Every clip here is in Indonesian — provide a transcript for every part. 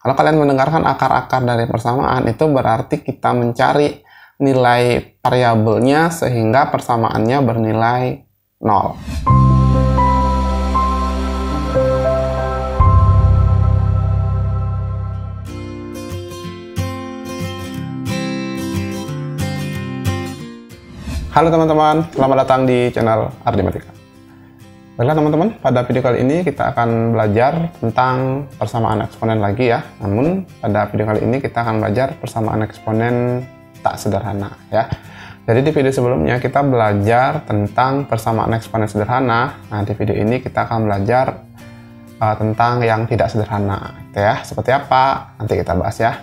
Kalau kalian mendengarkan akar-akar dari persamaan, itu berarti kita mencari nilai variabelnya sehingga persamaannya bernilai 0. Halo teman-teman, selamat datang di channel Ardimatika. Baiklah teman-teman, pada video kali ini kita akan belajar tentang persamaan eksponen lagi ya. Namun pada video kali ini kita akan belajar persamaan eksponen tak sederhana ya. Jadi di video sebelumnya kita belajar tentang persamaan eksponen sederhana. Nah di video ini kita akan belajar tentang yang tidak sederhana ya. Seperti apa? Nanti kita bahas ya.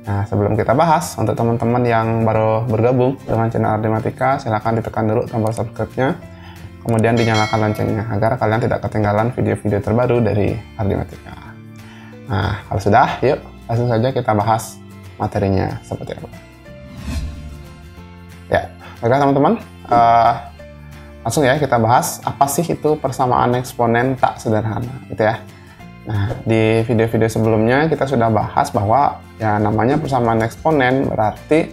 Nah, sebelum kita bahas, untuk teman-teman yang baru bergabung dengan channel Ardimatika, silahkan ditekan dulu tombol subscribe-nya, kemudian dinyalakan loncengnya, agar kalian tidak ketinggalan video-video terbaru dari Ardimatika. Nah, kalau sudah, yuk langsung saja kita bahas materinya seperti apa. Ya, baiklah teman-teman, langsung ya kita bahas apa sih itu persamaan eksponen tak sederhana, gitu ya. Nah, di video-video sebelumnya kita sudah bahas bahwa ya namanya persamaan eksponen berarti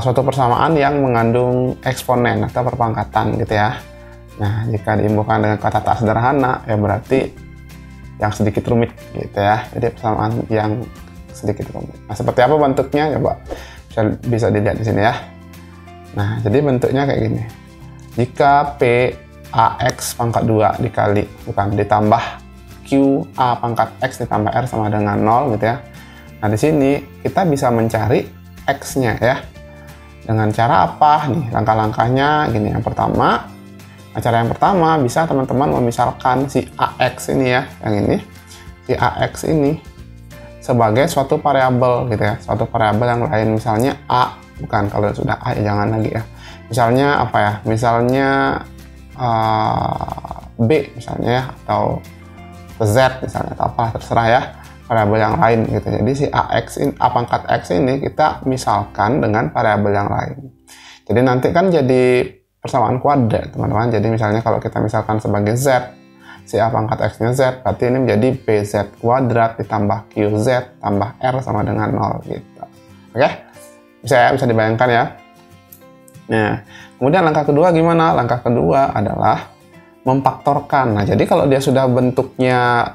suatu persamaan yang mengandung eksponen atau perpangkatan gitu ya. Nah, jika diimbuhkan dengan kata tak sederhana ya berarti yang sedikit rumit gitu ya. Jadi persamaan yang sedikit rumit. Nah, seperti apa bentuknya? Coba bisa dilihat di sini ya. Nah, jadi bentuknya kayak gini. Jika P AX pangkat 2 ditambah Q A pangkat X ditambah R sama dengan 0 gitu ya. Nah di sini kita bisa mencari X-nya ya. Dengan cara apa nih? Langkah-langkahnya gini. Yang pertama, cara yang pertama bisa teman-teman memisalkan si AX ini ya, yang ini, si AX ini sebagai suatu variabel gitu ya, suatu variabel yang lain. Misalnya A, bukan, kalau sudah A ya jangan lagi ya. Misalnya apa ya? Misalnya B misalnya ya, atau Z misalnya, atau apa terserah ya, variabel yang lain gitu. Jadi si AX ini, A pangkat X ini kita misalkan dengan variabel yang lain. Jadi nanti kan jadi persamaan kuadrat teman-teman. Jadi misalnya kalau kita misalkan sebagai Z, si A pangkat X nya Z, berarti ini menjadi BZ kuadrat ditambah QZ tambah R sama dengan 0 gitu. Oke, bisa dibayangkan ya. Nah, kemudian langkah kedua gimana? Langkah kedua adalah memfaktorkan. Nah, jadi kalau dia sudah bentuknya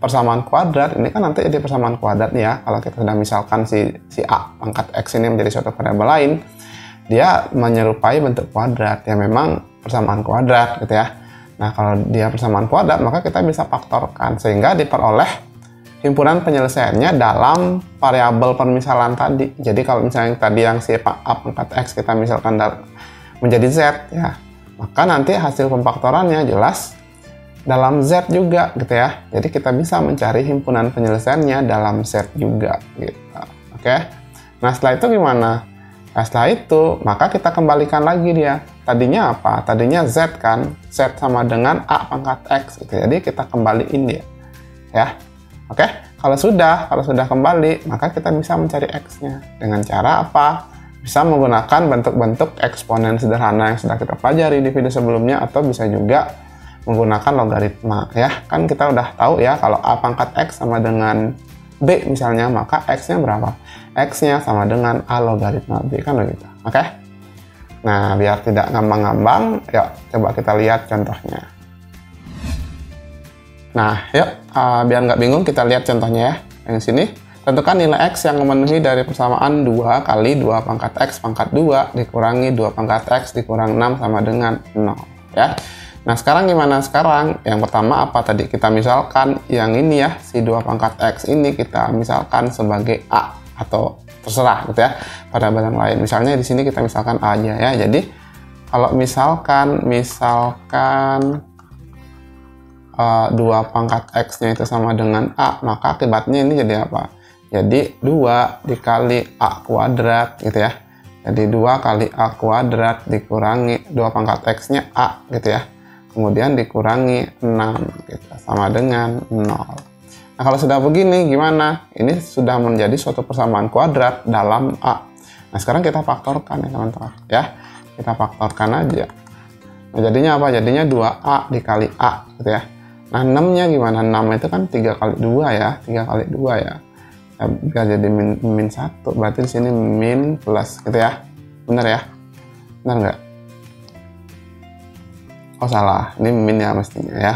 persamaan kuadrat, ini kan nanti jadi persamaan kuadrat nih ya. Kalau kita sudah misalkan si A pangkat X ini menjadi suatu variabel lain, dia menyerupai bentuk kuadrat. Ya memang persamaan kuadrat gitu ya. Nah, kalau dia persamaan kuadrat, maka kita bisa faktorkan sehingga diperoleh himpunan penyelesaiannya dalam variabel permisalan tadi. Jadi kalau misalnya tadi yang si A pangkat X kita misalkan menjadi Z ya, maka nanti hasil pemfaktorannya jelas dalam Z juga gitu ya. Jadi kita bisa mencari himpunan penyelesaiannya dalam Z juga gitu. Oke. Nah, setelah itu gimana? Nah, setelah itu maka kita kembalikan lagi dia. Tadinya apa? Tadinya Z kan. Z sama dengan A pangkat X gitu. Jadi kita kembaliin dia. Ya. Oke. Kalau sudah kembali, maka kita bisa mencari X-nya dengan cara apa? Bisa menggunakan bentuk-bentuk eksponen sederhana yang sudah kita pelajari di video sebelumnya, atau bisa juga menggunakan logaritma ya. Kan kita udah tahu ya, kalau A pangkat X sama dengan B misalnya, maka X-nya berapa? X-nya sama dengan A logaritma B, kan begitu. Oke? Nah, biar tidak ngambang-ngambang, yuk coba kita lihat contohnya. Nah, yuk biar nggak bingung kita lihat contohnya ya. Yang sini. Tentukan nilai X yang memenuhi dari persamaan 2 kali 2 pangkat X pangkat 2 dikurangi 2 pangkat X dikurang 6 sama dengan 0 ya. Nah sekarang gimana? Sekarang yang pertama apa tadi? Kita misalkan yang ini ya, si 2 pangkat X ini kita misalkan sebagai A, atau terserah gitu ya, variabel yang lain. Misalnya di sini kita misalkan A aja ya. Jadi kalau misalkan 2 pangkat X nya itu sama dengan A, maka akibatnya ini jadi apa? Jadi 2 dikali A kuadrat gitu ya. Jadi 2 kali A kuadrat dikurangi 2 pangkat X nya A gitu ya. Kemudian dikurangi 6 gitu, sama dengan 0. Nah kalau sudah begini gimana? Ini sudah menjadi suatu persamaan kuadrat dalam A. Nah sekarang kita faktorkan ya teman-teman ya. Kita faktorkan aja. Nah jadinya apa? Jadinya 2A dikali A gitu ya. Nah 6-nya gimana? 6 itu kan 3 kali 2 ya, 3 kali 2 ya. Biar jadi min 1, berarti di sini min plus gitu ya. Benar ya? Benar nggak? Oh salah, ini min ya mestinya ya.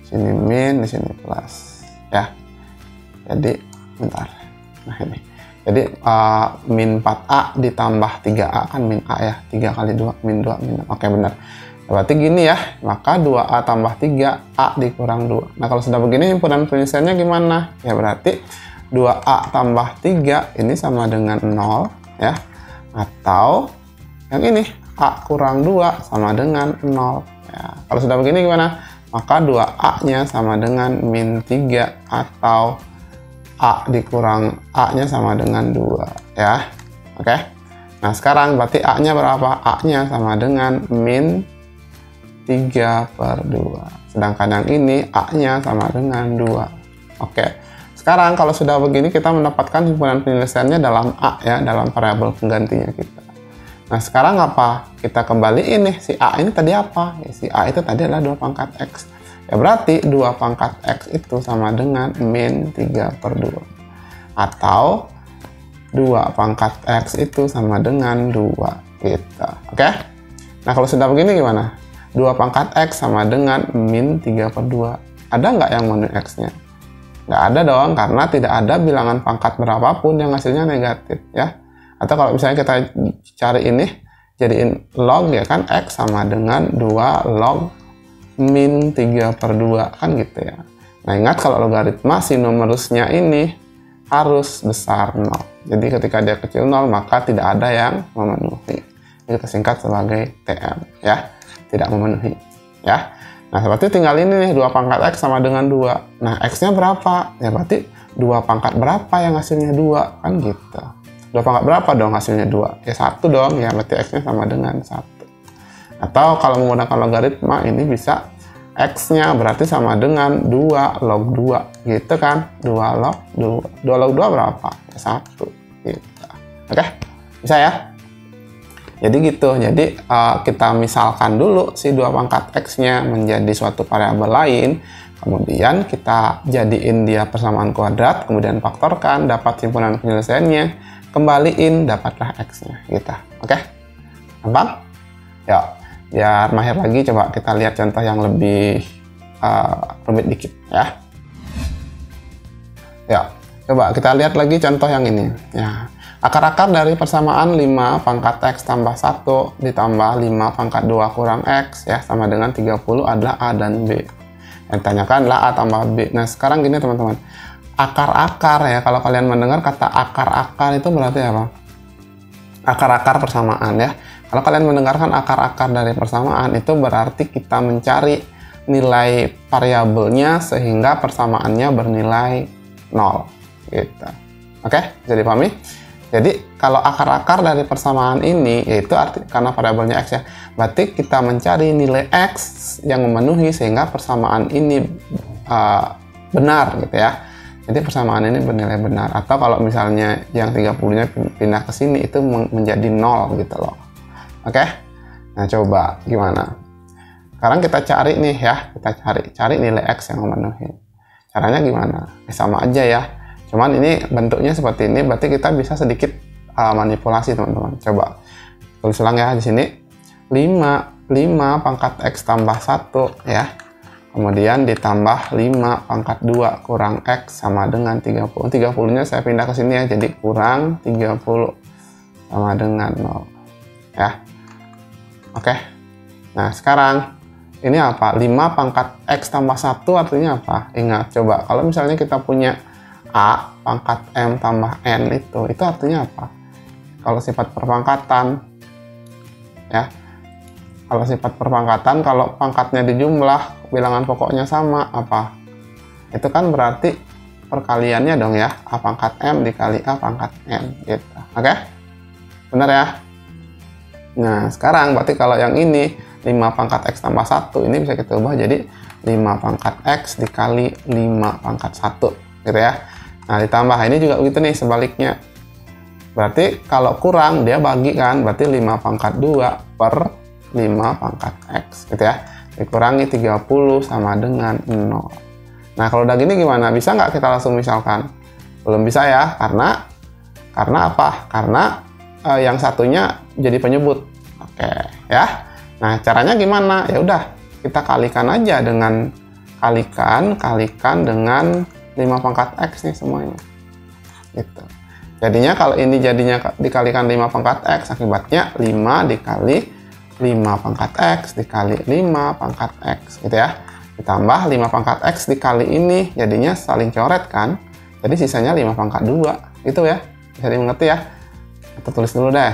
Sini min, di sini plus ya. Jadi bentar. Nah ini. Jadi min 4A ditambah 3A kan min A ya. 3 kali 2 min 2 min 6. Oke benar. Berarti gini ya, maka 2A tambah 3A dikurang 2. Nah kalau sudah begini himpunan penyelesaiannya gimana? Ya berarti 2A tambah 3 ini sama dengan 0 ya. Atau yang ini, A kurang 2 sama dengan 0 ya. Kalau sudah begini gimana? Maka 2A-nya sama dengan min 3 atau A dikurang A-nya sama dengan 2 ya. Oke. Nah sekarang berarti A-nya berapa? A-nya sama dengan min 3/2. Sedangkan yang ini A-nya sama dengan 2. Oke. Sekarang kalau sudah begini kita mendapatkan himpunan penyelesaiannya dalam A ya, dalam variabel penggantinya kita. Nah sekarang apa? Kita kembaliin nih, si A ini tadi apa? Ya, si A itu tadi adalah 2 pangkat X. Ya berarti 2 pangkat X itu sama dengan min 3/2. Atau 2 pangkat X itu sama dengan 2 gitu. Oke? Nah kalau sudah begini gimana? 2 pangkat X sama dengan min 3/2. Ada nggak yang memenuhi X-nya? Nggak ada dong, karena tidak ada bilangan pangkat berapapun yang hasilnya negatif ya. Atau kalau misalnya kita cari ini, jadiin log ya kan, X sama dengan 2 log min 3/2 kan gitu ya. Nah ingat kalau logaritma si numerusnya ini harus besar 0. Jadi ketika dia kecil 0 maka tidak ada yang memenuhi. Ini kita singkat sebagai TM ya. Tidak memenuhi ya. Nah berarti tinggal ini nih, 2 pangkat X sama dengan 2. Nah X-nya berapa? Ya berarti 2 pangkat berapa yang hasilnya 2 kan gitu. 2 pangkat berapa dong hasilnya 2? Ya 1 dong ya, berarti X-nya sama dengan 1. Atau kalau menggunakan logaritma ini bisa X-nya berarti sama dengan 2 log 2 gitu kan. 2 log 2. 2 log 2 berapa? Ya 1 gitu. Oke? Bisa ya? Jadi gitu, jadi kita misalkan dulu si 2 pangkat X-nya menjadi suatu variabel lain, kemudian kita jadiin dia persamaan kuadrat, kemudian faktorkan, dapat himpunan penyelesaiannya, kembaliin, dapatlah X-nya, gitu. Oke? Gampang? Yuk, biar mahir lagi, coba kita lihat contoh yang lebih rumit dikit, ya. Yuk, coba kita lihat lagi contoh yang ini, ya. Akar-akar dari persamaan 5 pangkat X tambah 1 ditambah 5 pangkat 2 kurang X ya sama dengan 30 adalah A dan B. Yang ditanyakan adalah A tambah B. Nah sekarang gini teman-teman, akar-akar ya, kalau kalian mendengar kata akar-akar itu berarti apa? Akar-akar persamaan ya. Kalau kalian mendengarkan akar-akar dari persamaan itu berarti kita mencari nilai variabelnya sehingga persamaannya bernilai 0 gitu. Oke, bisa dipahami? Jadi kalau akar-akar dari persamaan ini yaitu karena variabelnya X ya, berarti kita mencari nilai X yang memenuhi sehingga persamaan ini benar gitu ya. Jadi persamaan ini bernilai benar. Atau kalau misalnya yang 30-nya pindah ke sini itu menjadi 0 gitu loh. Oke? Nah coba gimana? Sekarang kita cari nih ya, kita cari nilai X yang memenuhi. Caranya gimana? Sama aja ya. Cuman ini bentuknya seperti ini, berarti kita bisa sedikit manipulasi teman-teman. Coba tulis ulang ya di sini. 5 pangkat X tambah 1 ya. Kemudian ditambah 5 pangkat 2 kurang X sama dengan 30. 30-nya saya pindah ke sini ya, jadi kurang 30 sama dengan 0. Ya. Oke. Nah, sekarang ini apa? 5 pangkat X tambah 1 artinya apa? Ingat, coba kalau misalnya kita punya A pangkat M tambah N itu artinya apa? Kalau sifat perpangkatan ya, kalau sifat perpangkatan, kalau pangkatnya dijumlah, bilangan pokoknya sama, apa? Itu kan berarti perkaliannya dong ya, A pangkat M dikali A pangkat N gitu. Oke? Benar ya? Nah sekarang berarti kalau yang ini 5 pangkat X tambah 1 ini bisa kita ubah jadi 5 pangkat X dikali 5 pangkat 1 gitu ya. Nah ditambah ini juga begitu nih sebaliknya. Berarti kalau kurang dia bagi kan, berarti 5 pangkat 2 per 5 pangkat X gitu ya. dikurangi 30 sama dengan 0. Nah, kalau udah gini gimana? Bisa nggak kita langsung misalkan? Belum bisa ya, karena apa? Karena yang satunya jadi penyebut. Oke, ya. Nah, caranya gimana? Ya udah, kita kalikan aja dengan kalikan dengan 5 pangkat X nih semuanya. Gitu. Jadinya kalau ini dikalikan 5 pangkat X, akibatnya 5 dikali 5 pangkat X dikali 5 pangkat X, gitu ya. Ditambah 5 pangkat X dikali ini, jadinya saling coret kan. Jadi sisanya 5 pangkat 2, gitu ya. Bisa dimengerti ya. Kita tulis dulu deh.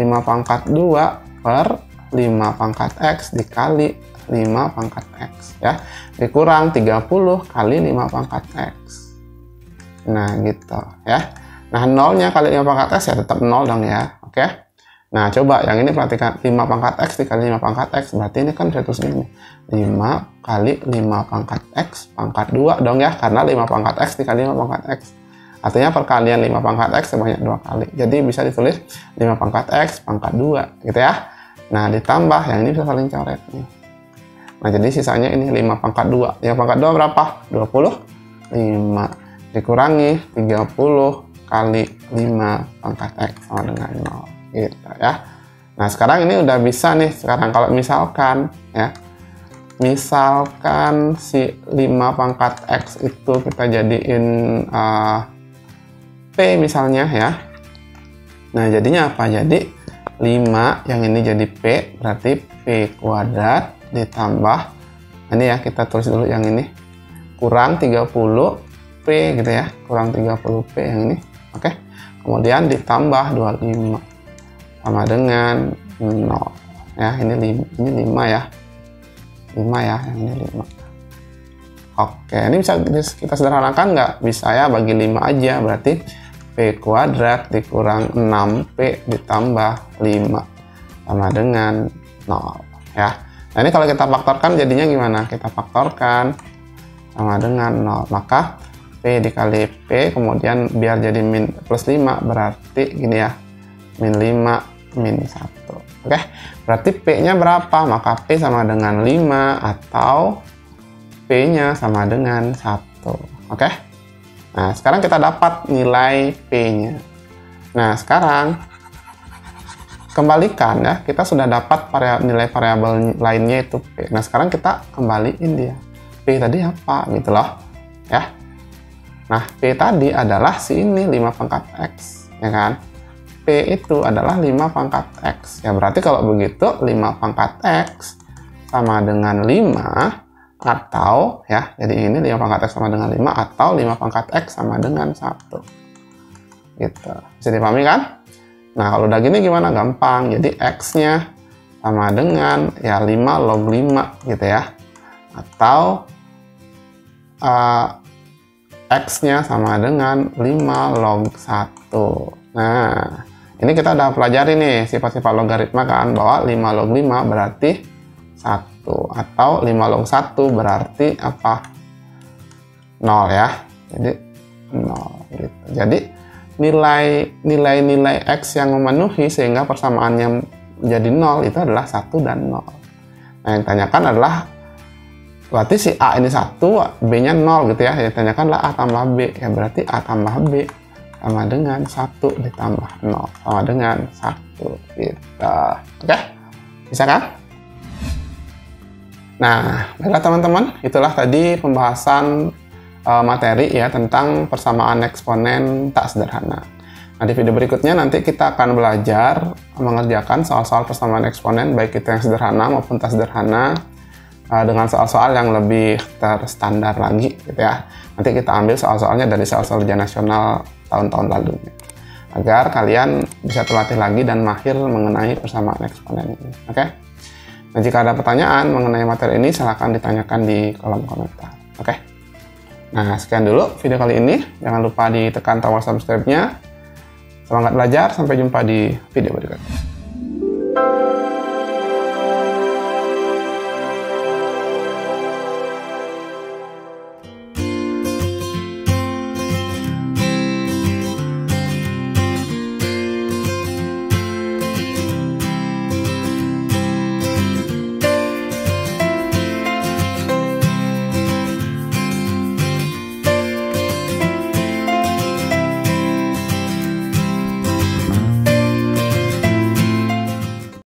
5 pangkat 2 per 5 pangkat X dikali 5 pangkat X, ya. Dikurang 30 kali 5 pangkat X. Nah, gitu ya. Nah, nolnya kali 5 pangkat X ya tetap 0 dong ya. Oke. Nah, coba yang ini perhatikan. 5 pangkat X dikali 5 pangkat X. Berarti ini kan saya tulis ini. 5 kali 5 pangkat X pangkat 2 dong ya. Karena 5 pangkat X dikali 5 pangkat X. Artinya perkalian 5 pangkat X sebanyak 2 kali. Jadi bisa ditulis 5 pangkat X pangkat 2. Gitu ya. Nah, ditambah yang ini bisa saling coret nih. Nah, jadi sisanya ini 5 pangkat 2. 5 pangkat 2 berapa? 25. Dikurangi 30 kali 5 pangkat X sama dengan 0, gitu ya. Nah, sekarang ini udah bisa nih. Sekarang kalau misalkan ya, misalkan si 5 pangkat X itu kita jadiin P misalnya ya. Nah, jadinya apa? Jadi 5 yang ini jadi P, berarti P kuadrat ditambah, ini ya kita tulis dulu yang ini, kurang 30 P gitu ya, kurang 30 P yang ini. Oke, kemudian ditambah 25 sama dengan 0 ya. Ini 5 ya, 5 ya, yang ini 5. Oke, ini bisa kita sederhanakan nggak? Bisa ya, bagi 5 aja, berarti P kuadrat dikurang 6P ditambah 5 sama dengan 0 ya. Nah, ini kalau kita faktorkan jadinya gimana? Kita faktorkan sama dengan 0, maka P dikali P, kemudian biar jadi min plus 5, berarti gini ya, min 5 min 1. Oke, berarti P-nya berapa? Maka P sama dengan 5 atau P-nya sama dengan 1. Oke, nah sekarang kita dapat nilai P-nya. Nah, sekarang kembalikan ya, kita sudah dapat nilai variabel lainnya itu P. Nah, sekarang kita kembaliin dia. P tadi apa gitu loh ya. Nah, P tadi adalah si ini 5 pangkat X, ya kan? P itu adalah 5 pangkat X. Ya, berarti kalau begitu 5 pangkat X sama dengan 5 atau ya, jadi ini 5 pangkat X sama dengan 5 atau 5 pangkat X sama dengan 1. Gitu. Bisa dipahami kan? Nah, kalau udah gini gimana? Gampang. Jadi X-nya sama dengan ya 5 log 5 gitu ya. Atau X-nya sama dengan 5 log 1. Nah, ini kita udah pelajari nih sifat-sifat logaritma kan, bahwa 5 log 5 berarti 1, atau 5 log 1 berarti apa? 0 ya. Jadi 0 gitu. Jadi nilai X yang memenuhi sehingga persamaannya menjadi 0 itu adalah 1 dan 0. Nah, yang ditanyakan adalah berarti si A ini 1, B-nya 0 gitu ya. Yang ditanyakan adalah A tambah B. Ya berarti A tambah B sama dengan 1 ditambah 0 sama dengan 1 gitu. Oke? Bisa kan? Nah, baiklah teman-teman, itulah tadi pembahasan materi ya tentang persamaan eksponen tak sederhana. Nah, di video berikutnya nanti kita akan belajar mengerjakan soal-soal persamaan eksponen, baik itu yang sederhana maupun tak sederhana, dengan soal-soal yang lebih terstandar lagi gitu ya. Nanti kita ambil soal-soalnya dari soal-soal ujian nasional tahun-tahun lalu, agar kalian bisa terlatih lagi dan mahir mengenai persamaan eksponen ini. Oke? Nah, jika ada pertanyaan mengenai materi ini, silahkan ditanyakan di kolom komentar. Oke? Nah, sekian dulu video kali ini. Jangan lupa ditekan tombol subscribe-nya. Semangat belajar, sampai jumpa di video berikutnya.